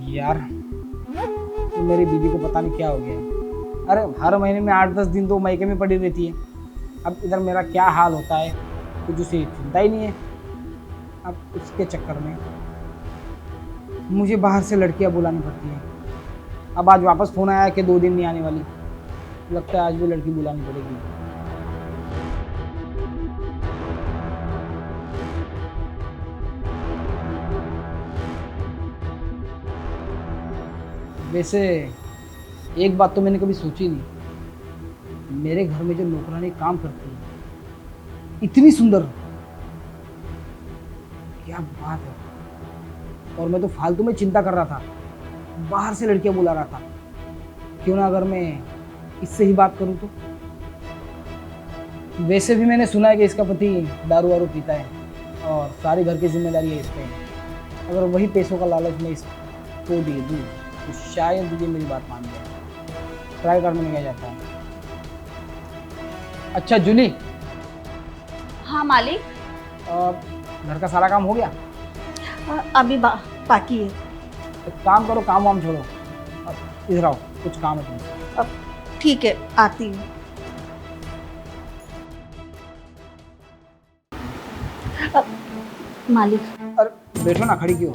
यार तो मेरी बीवी को पता नहीं क्या हो गया है। अरे हर महीने में 8-10 दिन तो मायके में पड़ी रहती है। अब इधर मेरा क्या हाल होता है कुछ उसे चिंता ही नहीं है। अब उसके चक्कर में मुझे बाहर से लड़कियां बुलानी पड़ती हैं। अब आज वापस फ़ोन आया कि 2 दिन नहीं आने वाली। लगता है आज भी लड़की बुलानी पड़ेगी। वैसे एक बात तो मैंने कभी सोची नहीं, मेरे घर में जो नौकरानी काम करती है इतनी सुंदर, क्या बात है। और मैं तो फालतू में चिंता कर रहा था, बाहर से लड़कियां बुला रहा था। क्यों ना अगर मैं इससे ही बात करूं तो। वैसे भी मैंने सुना है कि इसका पति दारू वारू पीता है और सारी घर की जिम्मेदारी है इस पे। अगर वही पैसों का लालच में इसको दे दूँ तो शायद ये मेरी बात मान जाए। ट्राई करने में क्या जाता है। अच्छा जूली। हाँ मालिक। घर का सारा काम हो गया? अभी बाकी है। एक काम करो, काम वाम छोड़ो, इधर आओ, कुछ काम है तुमसे। अब ठीक है, आती हूँ। मालिक। अरे बैठो ना, खड़ी क्यों?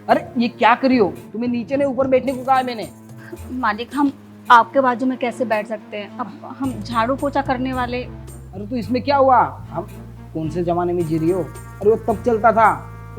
अरे ये क्या करी हो? तुम्हें नीचे ने ऊपर बैठने को कहा है मैंने। मालिक हम आपके बाजू में कैसे बैठ सकते हैं? अब हम झाड़ू पोछा करने वाले। अरे तो इसमें क्या हुआ? हम कौन से जमाने में जी रही हो? अरे वो तब चलता था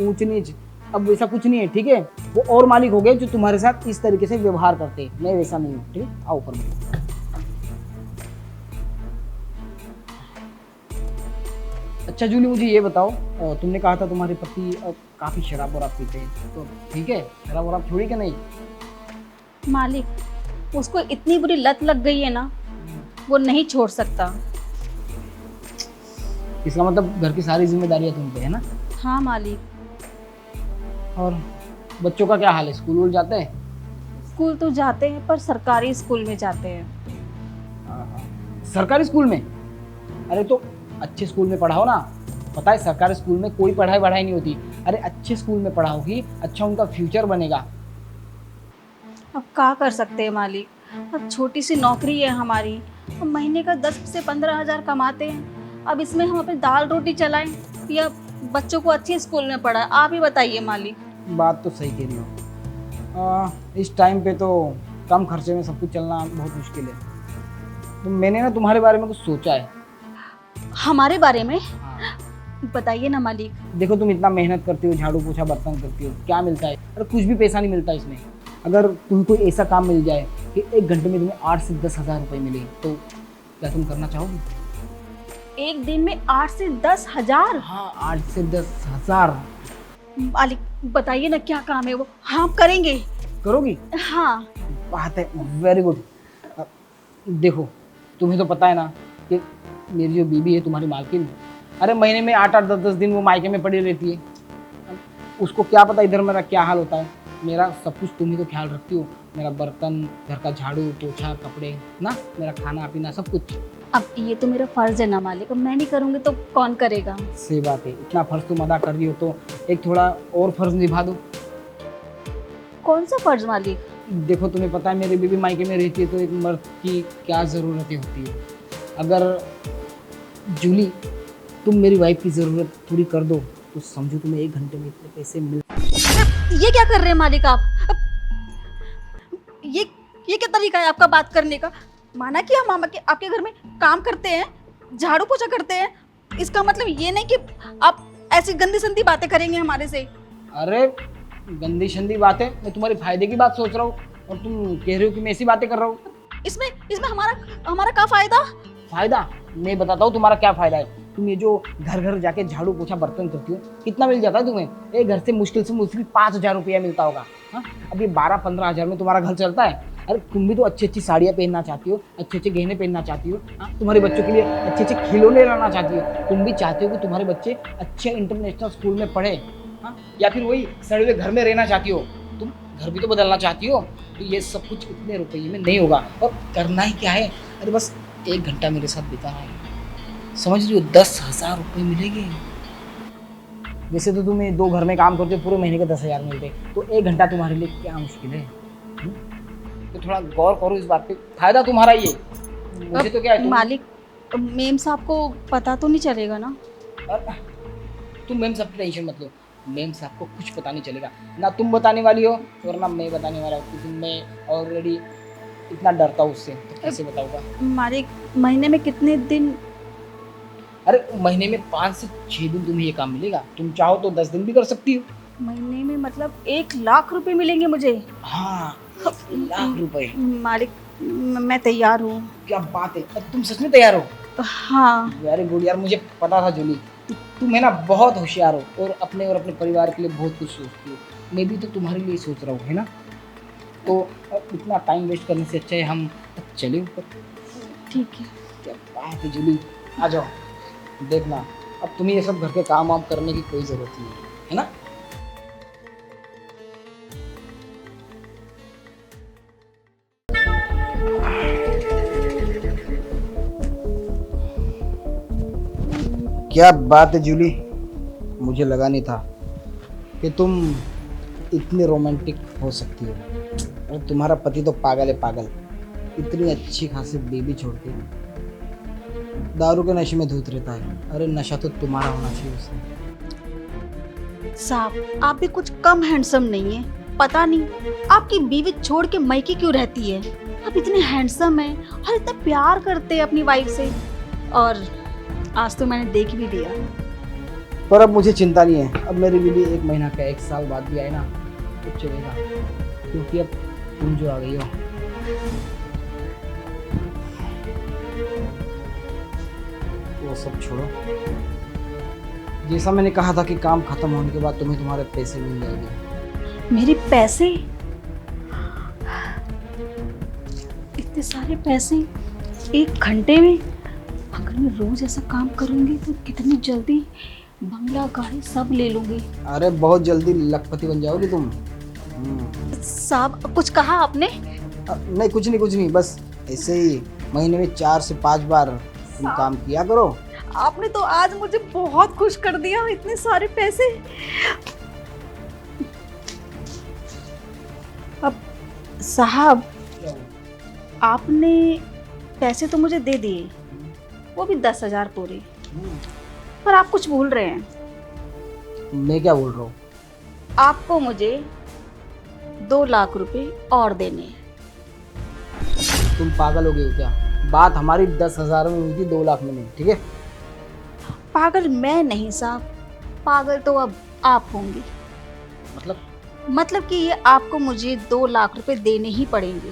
ऊंच नीच, अब वैसा कुछ नहीं है, ठीक है? वो और मालिक हो गए जो तुम्हारे साथ इस तरीके से व्यवहार करते हैं। मैं वैसा नहीं हूँ, ठीक है? आओ ऊपर बैठो। अच्छा जूली, मुझे ये बताओ, तुमने कहा था तुम्हारे पति काफी शराब वराब पीते हैं, तो ठीक है शराब वराब छोड़ी कि नहीं? मालिक उसको इतनी बुरी लत लग गई है ना, वो नहीं छोड़ सकता। इसका मतलब घर की सारी जिम्मेदारियां तुम पे है ना? हाँ मालिक। और बच्चों का क्या हाल है? स्कूल वूल जाते हैं? स्कूल तो जाते हैं पर सरकारी स्कूल में जाते हैं। सरकारी स्कूल में? अरे तो अच्छे स्कूल में पढ़ाओ ना। पता है सरकारी स्कूल में कोई पढ़ाई नहीं होती। अरे अच्छे स्कूल में पढ़ाओगी, अच्छा उनका फ्यूचर बनेगा। अब क्या कर सकते हैं मालिक, अब छोटी सी नौकरी है हमारी, अब महीने का 10 से 15 हज़ार कमाते हैं। अब इसमें हम अपनी दाल रोटी चलाएं या बच्चों को अच्छे स्कूल में पढ़ाएं? आप ही बताइए मालिक। बात तो सही कह रही हो। इस टाइम पे तो कम खर्चे में सब कुछ चलना बहुत मुश्किल है। तो मैंने ना तुम्हारे बारे में कुछ सोचा है। हमारे बारे में? बताइए ना मालिक। देखो तुम इतना मेहनत करती हो, झाड़ू पोछा बर्तन करती हो, क्या मिलता है? अरे कुछ भी पैसा नहीं मिलता इसमें। अगर तुम्हें कोई ऐसा काम मिल जाए कि 1 घंटे में तुम्हें 8 से 10 हज़ार रुपये मिले, तो क्या तुम करना चाहोगी? एक दिन में 8 से 10 हज़ार? हाँ 8 से 10 हज़ार। मालिक बताइए ना क्या काम है वो, हाँ करेंगे। करोगी? हाँ। बात है, वेरी गुड। देखो तुम्हें तो पता है ना कि मेरी जो बीबी है तुम्हारी मालकिन, अरे महीने में 8-8 10-10 दिन वो मायके में पड़ी रहती है। उसको क्या पता इधर मेरा क्या हाल होता है। मेरा सब कुछ तुम ही तो ख्याल रखती हो, मेरा बर्तन, घर का झाड़ू पोछा, कपड़े ना, मेरा खाना पीना सब कुछ। अब ये तो मेरा फर्ज है ना मालिक, अब मैं नहीं करूँगी तो कौन करेगा? सही बात है, इतना फर्ज तुम अदा कर रही हो तो एक थोड़ा और फर्ज निभा दो। कौन सा फर्ज मालिक? देखो तुम्हें पता है मेरी बीबी मायके में रहती है तो एक मर्द की क्या ज़रूरतें होती है। अगर जूली तुम मेरी वाइफ की ज़रूरत पूरी कर दो तो समझो तुम्हें 1 घंटे में इतने पैसे मिल। ये क्या कर रहे हैं मालिक आप? ये क्या तरीका है आपका बात करने का? माना कि हम आपके घर में काम करते हैं, झाड़ू पोछा करते हैं, इसका मतलब ये नहीं कि आप ऐसी गंदी संदी बातें करेंगे हमारे से। अरे गंदी शंदी बातें, मैं तुम्हारे फायदे की बात सोच रहा हूँ और तुम कह रहे हो कि मैं ऐसी बातें कर रहा हूँ। इसमें हमारा क्या फायदा? फायदा मैं बताता हूँ तुम्हारा क्या फायदा है। तुम ये जो घर घर जाके झाड़ू पोछा बर्तन करती हो, कितना मिल जाता है तुम्हें? एक घर से मुश्किल 5,000 रुपया मिलता होगा। हाँ अभी 12-15 हज़ार में तुम्हारा घर चलता है। अरे तुम भी तो अच्छी अच्छी साड़ियाँ पहनना चाहती हो, अच्छे अच्छे गहने पहनना चाहती हो। हाँ तुम्हारे बच्चों के लिए अच्छे अच्छे खिलौने लाना चाहती हो। तुम भी चाहती हो कि तुम्हारे बच्चे अच्छे इंटरनेशनल स्कूल में पढ़े। हाँ या फिर वही सड़े हुए घर में रहना चाहती हो। तुम घर भी तो बदलना चाहती हो। तो ये सब कुछ इतने रुपये में नहीं होगा। और करना ही क्या है? अरे बस 1 घंटा मेरे साथ बिताना है, समझ रही हो? 10,000 रुपये मिलेंगे। वैसे तो तुम्हें 2 घर में काम करते हो, पूरे महीने के 10,000 मिलते, तो 1 घंटा तुम्हारे लिए क्या मुश्किल है? तो थोड़ा गौर करो इस बात पे, फायदा तुम्हारा ही है, मुझे तो क्या है मालिक, मेम साहब को पता तो नहीं चलेगा ना? तुम मैम सबकी टेंशन मत लो, मैम साहब को कुछ पता नहीं चलेगा, ना तुम बताने वाली हो और ना मैं बताने वाला हूँ, क्योंकि मैं ऑलरेडी इतना डरता हूँ उससे, तो कैसे बताऊँगा? मालिक, महीने में कितने दिन? अरे महीने में 5 से 6 दिन तुम्हें ये काम मिलेगा, तुम चाहो तो 10 दिन भी कर सकती हो। महीने में मतलब 1 लाख रुपए मिलेंगे मुझे? हाँ, 1,00,000 रुपए। मालिक, मैं तैयार हूँ। क्या बात है, अब तुम सच में तैयार हो? हाँ। वेरी गुड यार, मुझे पता था जूली, तुम है ना बहुत होशियार हो और अपने परिवार के लिए बहुत कुछ सोचती हो। मैं भी तो तुम्हारे लिए सोच रहा हूँ, है ना? तो अब इतना टाइम वेस्ट करने से अच्छा है हम चले ऊपर। ठीक है। क्या बात है जूली, आ जाओ, देखना अब तुम्हें ये सब घर के काम वाम करने की कोई जरूरत नहीं है ना? क्या बात है जूली, मुझे लगा नहीं था कि तुम इतनी रोमांटिक हो सकती हो। और तुम्हारा पति तो पागल है पागल, इतनी अच्छी खासी बेबी छोड़ के दारू के नशे में धूत रहता है। अरे नशा तो तुम्हारा होना चाहिए उसे। साहब, आप भी कुछ कम हैंडसम नहीं है। पता नहीं आपकी बीवी छोड़ के मैके क्यों रहती है। आप इतने हैंडसम हैं और इतना प्यार करते हैं अपनी वाइफ से, और आज तो मैंने देख भी लिया। पर अब मुझे चिंता नहीं है, अब मेरे लिए 1 महीना क्या 1 साल बाद भी आए ना तो चलेगा, क्योंकि अब तुम जो आ गई हो। वो सब छोड़ो, जैसा मैंने कहा था कि काम खत्म होने के बाद तुम्हें तुम्हारे पैसे मिल जाएंगे। मेरे पैसे? इतने सारे पैसे 1 घंटे में? अगर मैं रोज ऐसा काम करूंगी तो कितनी जल्दी बंगला गाड़ी सब ले लूंगी। अरे बहुत जल्दी लखपति बन जाओगी तुम। साहब, कुछ कहा आपने? नहीं कुछ नहीं, बस ऐसे ही महीने में 4 से 5 बार तुम काम किया करो। आपने तो आज मुझे बहुत खुश कर दिया, इतने सारे पैसे। अब साहब, आपने पैसे तो मुझे दे दिए, वो भी 10,000 पूरे, पर आप कुछ भूल रहे हैं। मैं क्या बोल रहा हूँ? आपको मुझे 2 लाख रुपए और देने हैं। तुम पागल हो गए हो क्या? बात हमारी 10,000 में हुई थी, 2 लाख में नहीं, ठीक है? पागल मैं नहीं साहब, पागल तो अब आप होंगे। मतलब कि ये आपको मुझे 2 लाख रुपए देने ही पड़ेंगे।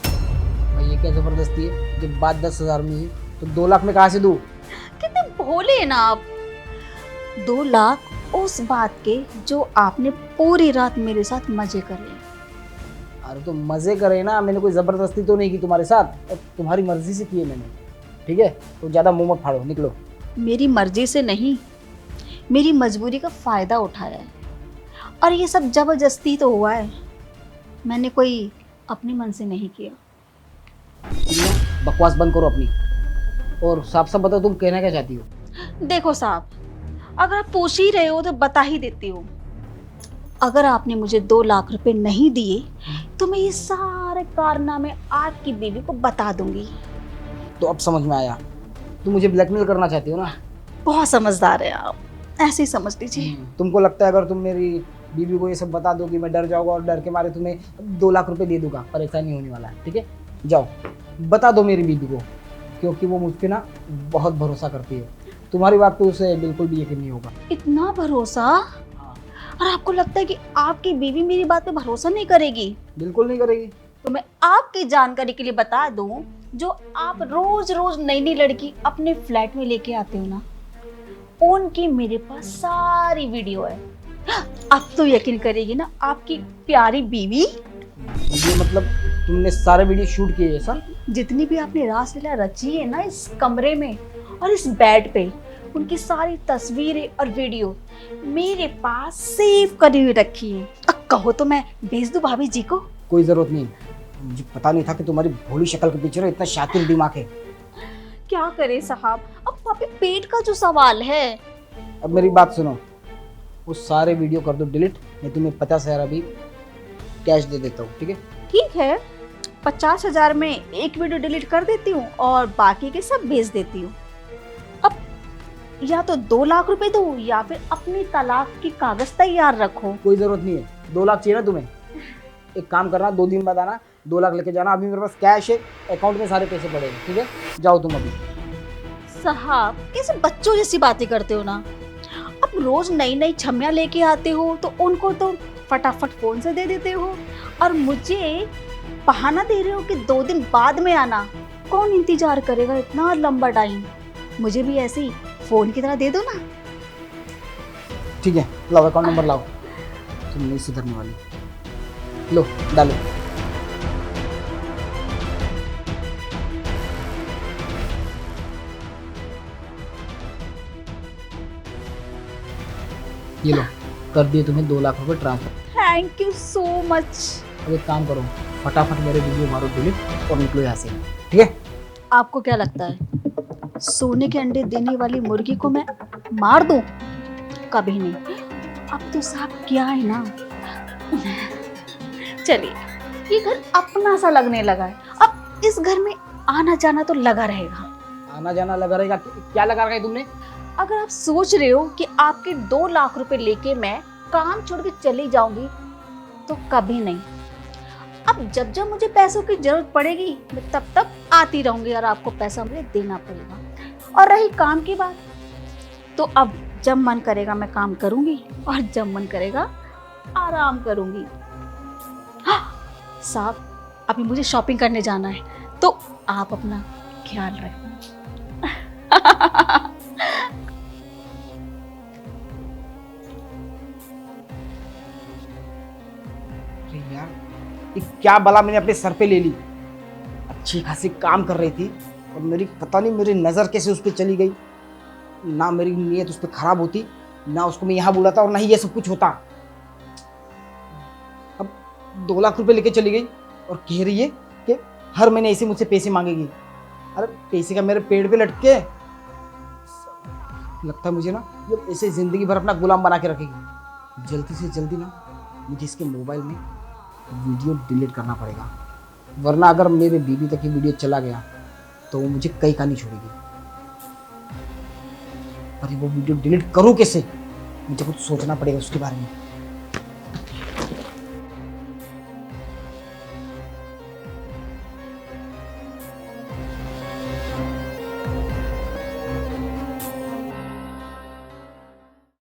भाई ये क्या जबरदस्ती है? जब बात 10,000 में हुई तो 2 लाख में कहाँ से दूँ? कितने भोले हैं ना आप। 2 लाख उस बात के जो आपने पूरी रात मेरे साथ मजे करे। अरे तो मजे करे ना, मैंने कोई जबरदस्ती तो नहीं की तुम्हारे साथ, और तुम्हारी मर्जी से की है मैंने, ठीक है? तो ज्यादा मुंह मत फाड़ो, निकलो। मेरी मर्जी से नहीं, मेरी मजबूरी का फायदा उठाया है, और ये सब जबरदस्ती तो हुआ है, मैंने कोई अपने मन से नहीं किया। बकवास बंद करो अपनी, और साफ साफ बताओ तुम कहना क्या चाहती हो? देखो साहब, अगर आप पूछ ही रहे हो तो बता ही देती हूँ। अगर आपने मुझे 2 लाख रुपए नहीं दिए तो मैं ये सारे कारनामे आपकी बीवी को बता दूंगी। तो अब समझ में आया, तुम मुझे ब्लैकमेल करना चाहती हो ना? बहुत समझदार है आप, ऐसे ही समझ लीजिए। तुमको लगता है अगर तुम मेरी बीवी को ये सब बता दोगी मैं डर जाऊंगा और डर के मारे तुम्हें 2 लाख रुपए दे दूंगा? पर ऐसा नहीं होने वाला है, ठीक है? जाओ बता दो मेरी बीवी को, क्योंकि वो मुझ पे ना बहुत भरोसा करती है। तुम्हारी बात पे उसे बिल्कुल भी यकीन नहीं होगा। इतना भरोसा? और आपको लगता है कि आपकी बीवी मेरी बात पे भरोसा नहीं करेगी? बिल्कुल नहीं करेगी। तो मैं आपकी जानकारी के लिए बता दूं, जो आप रोज रोज नई नई लड़की अपने फ्लैट में लेके आते हो ना, उनकी मेरे पास सारी वीडियो है। अब तो यकीन करेगी ना आपकी प्यारी बीवी। ये मतलब तुमने सारे वीडियो शूट किए हैं सर? जितनी भी आपने रासलीला रची है ना इस कमरे में और इस बेड पे, उनकी सारी तस्वीरें और वीडियो मेरे पास सेव करी हुई रखी है। अब कहो तो मैं भेज दूं भाभी जी को? कोई जरूरत नहीं, मुझे पता नहीं था कि तुम्हारी भोली शक्ल के पीछे ना इतना शातिर दिमाग है। क्या करे साहब, अब पापी पेट का जो सवाल है। अब मेरी बात सुनो, वो सारे वीडियो कर दो डिलीट, मैं तुम्हें 50,000 अभी कैश दे देता हूँ, ठीक है? ठीक है, 50,000 में एक वीडियो डिलीट कर देती हूँ और बाकी के सब भेज देती हूँ। अब या तो 2 लाख रुपए दो या फिर अपनी तलाक की कागज तैयार रखो। कोई ज़रूरत नहीं है, 2 लाख चाहिए ना तुम्हें? एक काम करना, 2 दिन बाद आना, 2 लाख लेके जाना। अभी मेरे पास कैश है, अकाउंट में सारे पैसे पड़े हैं, ठीक है? जाओ तुम अभी। साहब कैसे बच्चों जैसी बातें करते हो ना। अब रोज नई नई छम्मियाँ लेके आते हो तो उनको तो फटाफट फोन से दे देते हो और मुझे बहाना दे रहे हो कि 2 दिन बाद में आना। कौन इंतजार करेगा इतना लंबा टाइम? मुझे भी ऐसे ही फोन की तरह दे दो ना। ठीक है, लाओ अकाउंट नंबर लाओ, तुम नहीं सुधरने वाली। लो डालो। ये लो, कर दिए तुम्हें 2 लाख रुपए transfer. Thank you so much. अब एक काम करो, फटाफट मेरे वीडियो मारो डिलीट और निकलो यहाँ से, ठीक है? आपको क्या लगता है सोने के अंडे देने वाली मुर्गी को मैं मार दूं? कभी नहीं। अब तो साहब क्या है ना, चलिए ये घर अपना सा लगने लगा है। अब इस घर में आना जाना तो लगा रहेगा। आना जाना लगा रहेगा? क्या लगा रखा है तुमने? अगर आप सोच रहे हो कि आपके 2 लाख रुपए लेके मैं काम छोड़ के चली जाऊंगी तो कभी नहीं। अब जब जब मुझे पैसों की जरूरत पड़ेगी मैं तब तक आती रहूंगी और आपको पैसा मुझे देना पड़ेगा। और रही काम की बात, तो अब जब मन करेगा मैं काम करूंगी और जब मन करेगा आराम करूंगी। हाँ साहब, अभी मुझे शॉपिंग करने जाना है तो आप अपना ख्याल रखना। अरे यार, ये क्या बला मैंने अपने सर पे ले ली। अच्छी खासी काम कर रही थी और मेरी पता नहीं मेरी नज़र कैसे उस पर चली गई। ना मेरी नीयत उस पर खराब होती, ना उसको मैं यहाँ बुलाता और ना ही ये सब कुछ होता। अब 2 लाख रुपए लेके चली गई और कह रही है कि हर महीने ऐसे मुझसे पैसे मांगेगी। अरे पैसे का मेरे पेड़ पे लटके, लगता है मुझे ना ये ऐसे ज़िंदगी भर अपना गुलाम बना के रखेगी। जल्दी से जल्दी ना मुझे इसके मोबाइल में वीडियो डिलीट करना पड़ेगा, वरना अगर मेरे बीबी तक ये वीडियो चला गया तो वो मुझे कहीं का नहीं छोड़ेगी। अरे वो वीडियो डिलीट करूँ कैसे, मुझे कुछ सोचना पड़ेगा उसके बारे में।